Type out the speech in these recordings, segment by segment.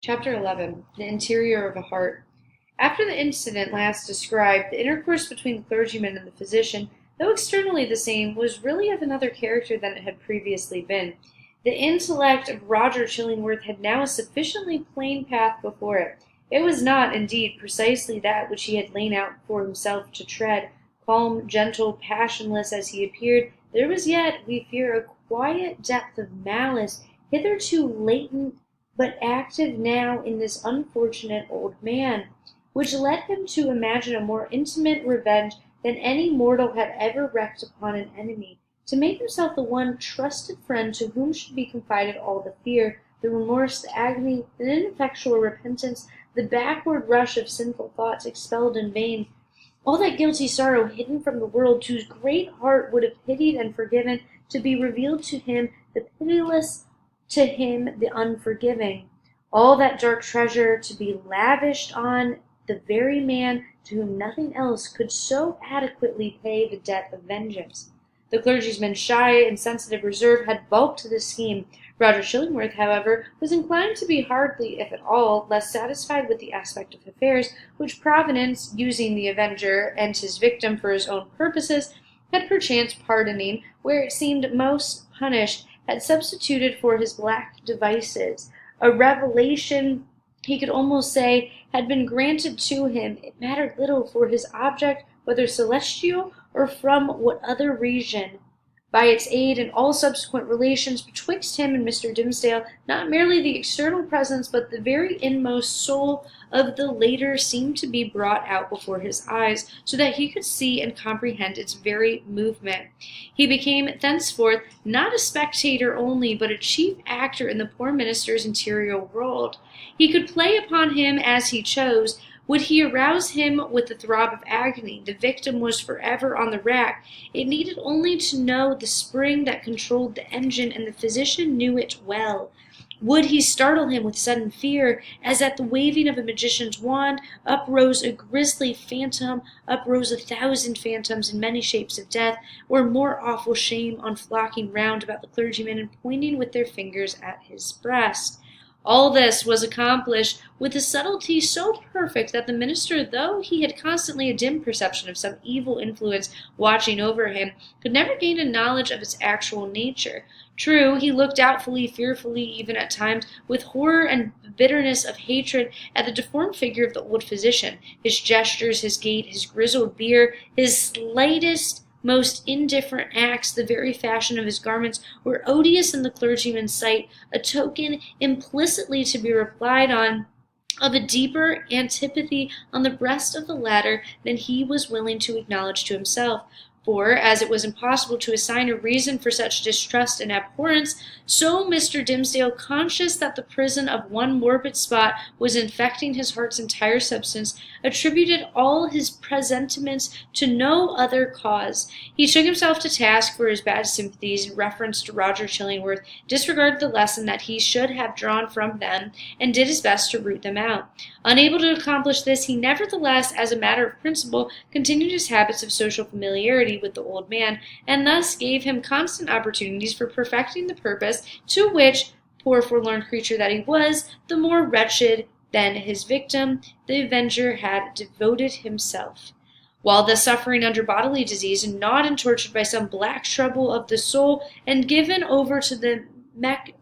Chapter 11 The Interior of a Heart. After the incident last described, the intercourse between the clergyman and the physician, though externally the same, was really of another character than it had previously been. The intellect of Roger Chillingworth had now a sufficiently plain path before it. It was not, indeed, precisely that which he had laid out for himself to tread. Calm, gentle, passionless as he appeared, there was yet, we fear, a quiet depth of malice, hitherto latent but active now in this unfortunate old man, which led him to imagine a more intimate revenge than any mortal had ever wreaked upon an enemy, to make himself the one trusted friend to whom should be confided all the fear, the remorse, the agony, the ineffectual repentance, the backward rush of sinful thoughts expelled in vain, all that guilty sorrow hidden from the world, whose great heart would have pitied and forgiven, to be revealed to him, the pitiless, to him the unforgiving, all that dark treasure to be lavished on the very man to whom nothing else could so adequately pay the debt of vengeance. The clergyman's shy and sensitive reserve had balked the scheme. Roger Chillingworth, however, was inclined to be hardly, if at all, less satisfied with the aspect of affairs, which Providence, using the avenger and his victim for his own purposes, had perchance pardoning where it seemed most punished, had substituted for his black devices. A revelation, he could almost say, had been granted to him. It mattered little for his object, whether celestial or from what other region. By its aid in all subsequent relations betwixt him and Mr. Dimmesdale, not merely the external presence, but the very inmost soul of the latter seemed to be brought out before his eyes, so that he could see and comprehend its very movement. He became thenceforth not a spectator only, but a chief actor in the poor minister's interior world. He could play upon him as he chose. Would he arouse him with a throb of agony? The victim was forever on the rack. It needed only to know the spring that controlled the engine, and the physician knew it well. Would he startle him with sudden fear, as at the waving of a magician's wand uprose a grisly phantom, uprose 1,000 phantoms in many shapes of death, or more awful shame on flocking round about the clergyman and pointing with their fingers at his breast? All this was accomplished with a subtlety so perfect that the minister, though he had constantly a dim perception of some evil influence watching over him, could never gain a knowledge of its actual nature. True, he looked doubtfully, fearfully, even at times, with horror and bitterness of hatred at the deformed figure of the old physician. His gestures, his gait, his grizzled beard, his slightest most indifferent acts, the very fashion of his garments, were odious in the clergyman's sight, a token implicitly to be replied on of a deeper antipathy on the breast of the latter than he was willing to acknowledge to himself. For, as it was impossible to assign a reason for such distrust and abhorrence, so Mr. Dimmesdale, conscious that the prison of one morbid spot was infecting his heart's entire substance, attributed all his presentiments to no other cause. He took himself to task for his bad sympathies in reference to Roger Chillingworth, disregarded the lesson that he should have drawn from them, and did his best to root them out. Unable to accomplish this, he nevertheless, as a matter of principle, continued his habits of social familiarity with the old man, and thus gave him constant opportunities for perfecting the purpose to which, poor forlorn creature that he was, the more wretched than his victim, the avenger had devoted himself. While thus suffering under bodily disease, and gnawed and tortured by some black trouble of the soul, and given over to the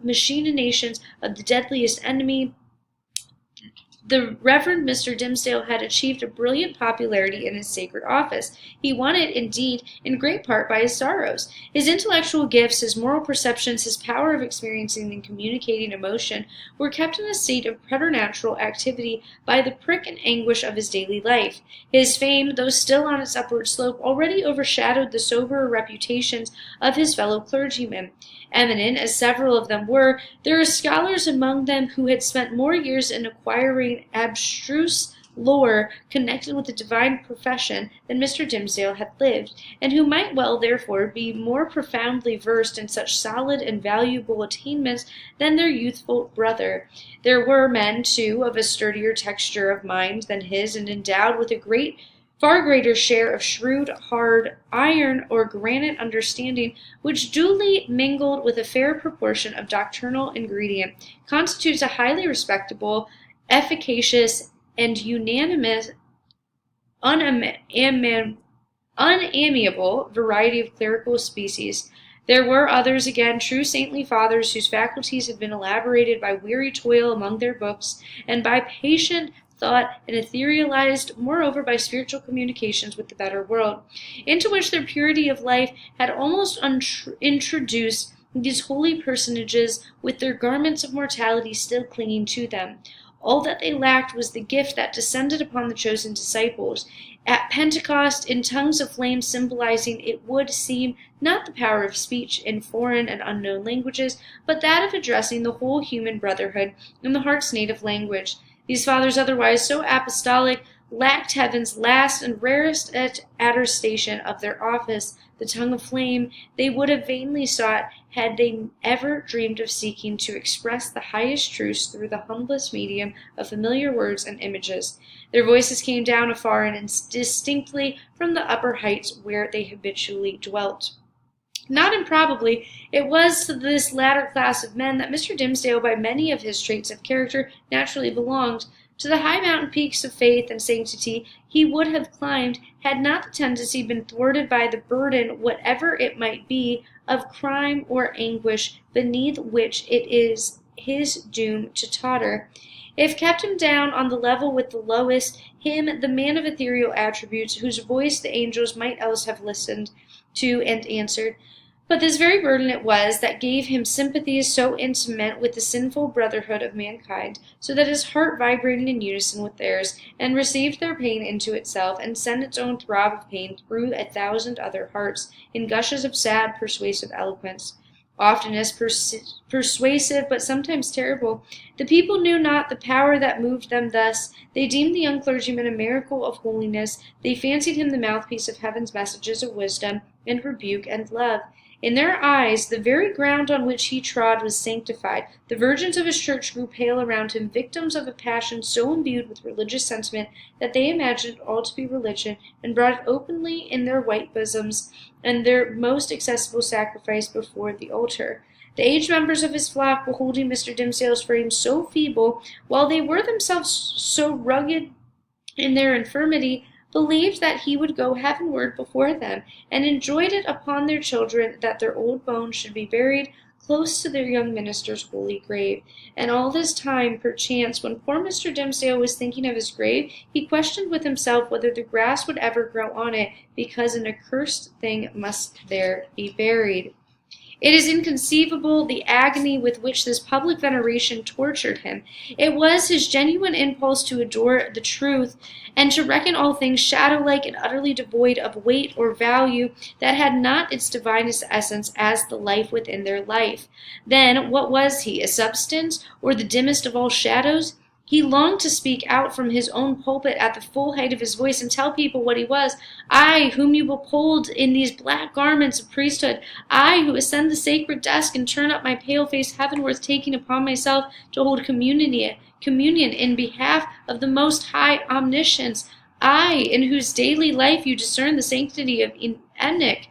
machinations of the deadliest enemy, the Reverend Mr. Dimmesdale had achieved a brilliant popularity in his sacred office. He won it, indeed, in great part by his sorrows. His intellectual gifts, his moral perceptions, his power of experiencing and communicating emotion were kept in a state of preternatural activity by the prick and anguish of his daily life. His fame, though still on its upward slope, already overshadowed the soberer reputations of his fellow clergymen. Eminent as several of them were, there are scholars among them who had spent more years in acquiring abstruse lore connected with the divine profession than Mr. Dimmesdale had lived, and who might well, therefore, be more profoundly versed in such solid and valuable attainments than their youthful brother. There were men, too, of a sturdier texture of mind than his, and endowed with a great far greater share of shrewd, hard, iron, or granite understanding, which duly mingled with a fair proportion of doctrinal ingredient, constitutes a highly respectable, efficacious, and unanimous, unamiable variety of clerical species. There were others again, true saintly fathers, whose faculties had been elaborated by weary toil among their books, and by patient thought, and etherealized, moreover, by spiritual communications with the better world, into which their purity of life had almost introduced these holy personages, with their garments of mortality still clinging to them. All that they lacked was the gift that descended upon the chosen disciples at Pentecost, in tongues of flame, symbolizing, it would seem, not the power of speech in foreign and unknown languages, but that of addressing the whole human brotherhood in the heart's native language. These fathers, otherwise so apostolic, lacked heaven's last and rarest attestation of their office, the tongue of flame. They would have vainly sought, had they ever dreamed of seeking to express the highest truths through the humblest medium of familiar words and images. Their voices came down afar and distinctly from the upper heights where they habitually dwelt. Not improbably, it was to this latter class of men that Mr. Dimmesdale, by many of his traits of character, naturally belonged. To the high mountain peaks of faith and sanctity he would have climbed, had not the tendency been thwarted by the burden, whatever it might be, of crime or anguish, beneath which it is his doom to totter. If kept him down on the level with the lowest, him, the man of ethereal attributes, whose voice the angels might else have listened to and answered. But this very burden it was that gave him sympathies so intimate with the sinful brotherhood of mankind, so that his heart vibrated in unison with theirs, and received their pain into itself, and sent its own throb of pain through 1,000 other hearts, in gushes of sad, persuasive eloquence. Oftenest persuasive, but sometimes terrible. The people knew not the power that moved them thus. They deemed the young clergyman a miracle of holiness. They fancied him the mouthpiece of heaven's messages of wisdom, and rebuke, and love. In their eyes, the very ground on which he trod was sanctified. The virgins of his church grew pale around him, victims of a passion so imbued with religious sentiment that they imagined all to be religion, and brought it openly in their white bosoms, and their most accessible sacrifice before the altar. The aged members of his flock, beholding Mr. Dimmesdale's frame so feeble, while they were themselves so rugged in their infirmity, believed that he would go heavenward before them, and enjoyed it upon their children that their old bones should be buried close to their young minister's holy grave. And all this time, perchance, when poor Mr. Dimmesdale was thinking of his grave, he questioned with himself whether the grass would ever grow on it, because an accursed thing must there be buried. It is inconceivable the agony with which this public veneration tortured him. It was his genuine impulse to adore the truth, and to reckon all things shadow-like and utterly devoid of weight or value, that had not its divinest essence as the life within their life. Then what was he, a substance, or the dimmest of all shadows? He longed to speak out from his own pulpit at the full height of his voice, and tell people what he was. I, whom you behold in these black garments of priesthood, I, who ascend the sacred desk and turn up my pale face heavenwards, taking upon myself to hold communion in behalf of the most high omniscience, I, in whose daily life you discern the sanctity of Enoch,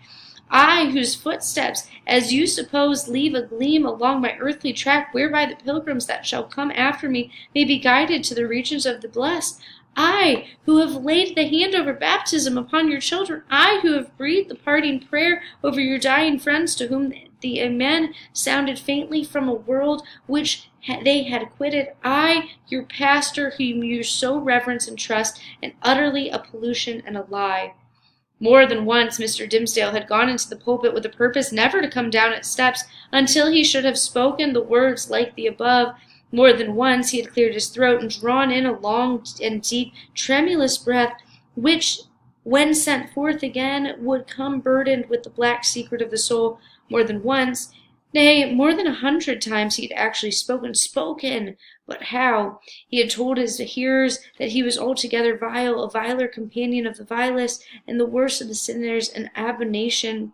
I, whose footsteps, as you suppose, leave a gleam along my earthly track, whereby the pilgrims that shall come after me may be guided to the regions of the blessed. I, who have laid the hand over baptism upon your children, I, who have breathed the parting prayer over your dying friends, to whom the Amen sounded faintly from a world which they had quitted, I, your pastor, whom you so reverence and trust, and utterly a pollution and a lie. More than once Mr. Dimmesdale had gone into the pulpit with a purpose never to come down its steps until he should have spoken the words like the above. More than once he had cleared his throat and drawn in a long and deep, tremulous breath, which, when sent forth again, would come burdened with the black secret of the soul. More than once, nay, more than 100 times he had actually spoken, but how? He had told his hearers that he was altogether vile, a viler companion of the vilest, and the worst of the sinners, an abomination,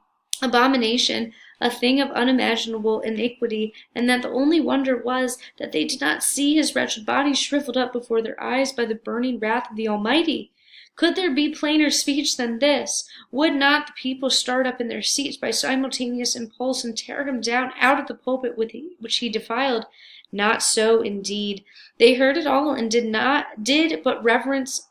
a thing of unimaginable iniquity, and that the only wonder was that they did not see his wretched body shriveled up before their eyes by the burning wrath of the Almighty. Could there be plainer speech than this? Would not the people start up in their seats by simultaneous impulse and tear him down out of the pulpit which he defiled? Not so, indeed. They heard it all and did but reverence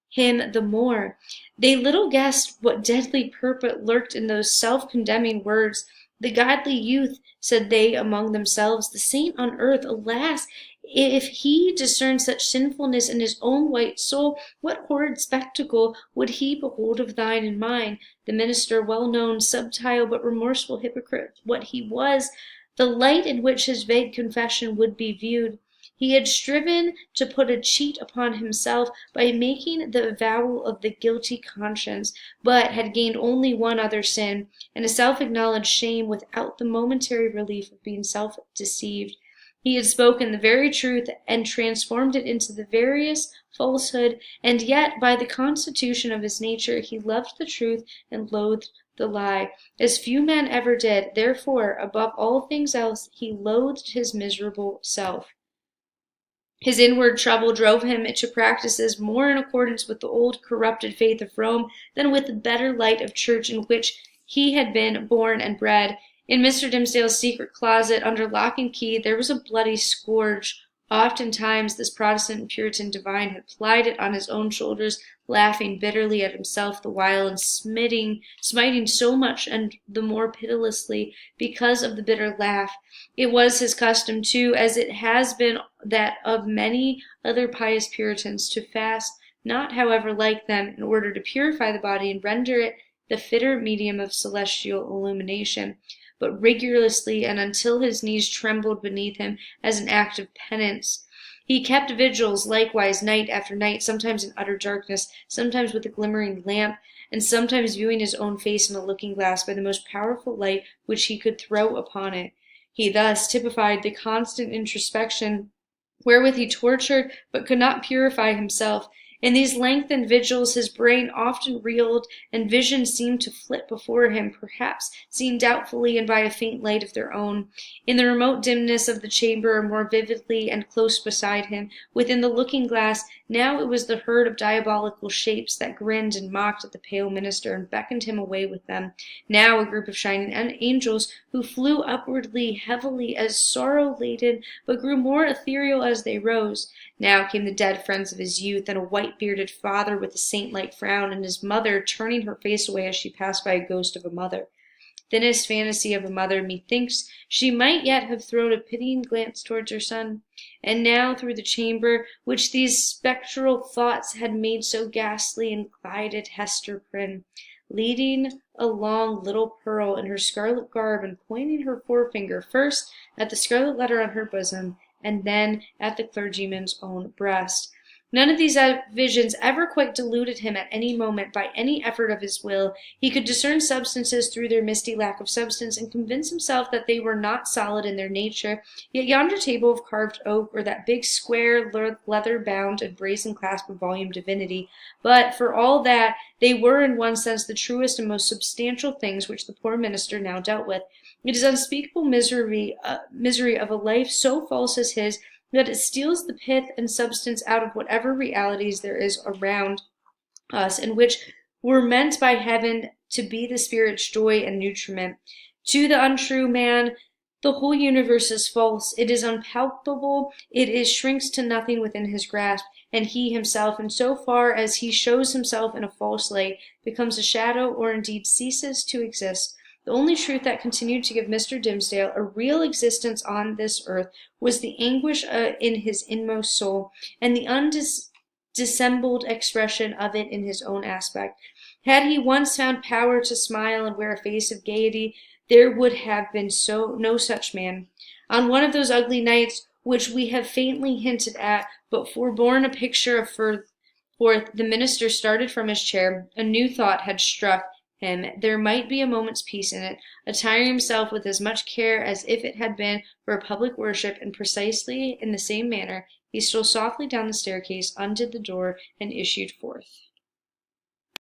him the more. They little guessed what deadly purport lurked in those self-condemning words. The godly youth, said they among themselves, the saint on earth, alas! If he discerned such sinfulness in his own white soul, what horrid spectacle would he behold of thine and mine? The minister, well known, subtile but remorseful hypocrite, what he was, the light in which his vague confession would be viewed. He had striven to put a cheat upon himself by making the avowal of the guilty conscience, but had gained only one other sin, and a self-acknowledged shame without the momentary relief of being self-deceived. He had spoken the very truth and transformed it into the veriest falsehood, and yet by the constitution of his nature he loved the truth and loathed the lie, as few men ever did. Therefore, above all things else, he loathed his miserable self. His inward trouble drove him to practices more in accordance with the old corrupted faith of Rome than with the better light of church in which he had been born and bred. In Mr. Dimmesdale's secret closet, under lock and key, there was a bloody scourge. Oftentimes this Protestant Puritan divine had plied it on his own shoulders, laughing bitterly at himself the while, and smiting so much and the more pitilessly because of the bitter laugh. It was his custom, too, as it has been that of many other pious Puritans, to fast, not, however, like them, in order to purify the body and render it the fitter medium of celestial illumination, but rigorously and until his knees trembled beneath him as an act of penance. He kept vigils likewise night after night, sometimes in utter darkness, sometimes with a glimmering lamp, and sometimes viewing his own face in a looking-glass by the most powerful light which he could throw upon it. He thus typified the constant introspection wherewith he tortured but could not purify himself. In these lengthened vigils his brain often reeled, and visions seemed to flit before him, perhaps seen doubtfully and by a faint light of their own. In the remote dimness of the chamber, more vividly and close beside him, within the looking-glass, now it was the herd of diabolical shapes that grinned and mocked at the pale minister and beckoned him away with them, now a group of shining angels who flew upwardly heavily as sorrow-laden, but grew more ethereal as they rose. Now came the dead friends of his youth, and a white-bearded father with a saint-like frown, and his mother turning her face away as she passed by a ghost of a mother. Thinnest fantasy of a mother, methinks she might yet have thrown a pitying glance towards her son. And now through the chamber, which these spectral thoughts had made so ghastly, and glided Hester Prynne, leading along little Pearl in her scarlet garb, and pointing her forefinger first at the scarlet letter on her bosom, and then at the clergyman's own breast. None of these visions ever quite deluded him at any moment by any effort of his will. He could discern substances through their misty lack of substance, and convince himself that they were not solid in their nature. Yet yonder table of carved oak, or that big square leather-bound and brazen-clasped volume divinity, but for all that, they were in one sense the truest and most substantial things which the poor minister now dealt with. It is unspeakable misery of a life so false as his, that it steals the pith and substance out of whatever realities there is around us, and which were meant by heaven to be the spirit's joy and nutriment. To the untrue man, the whole universe is false. It is unpalpable. It shrinks to nothing within his grasp, and he himself, in so far as he shows himself in a false light, becomes a shadow, or indeed ceases to exist. The only truth that continued to give Mr. Dimmesdale a real existence on this earth was the anguish in his inmost soul, and the undissembled expression of it in his own aspect. Had he once found power to smile and wear a face of gaiety, there would have been no such man. On one of those ugly nights which we have faintly hinted at, but forborne a picture of forth, the minister started from his chair. A new thought had struck him. There might be a moment's peace in it, attiring himself with as much care as if it had been for a public worship, and precisely in the same manner he stole softly down the staircase, undid the door, and issued forth.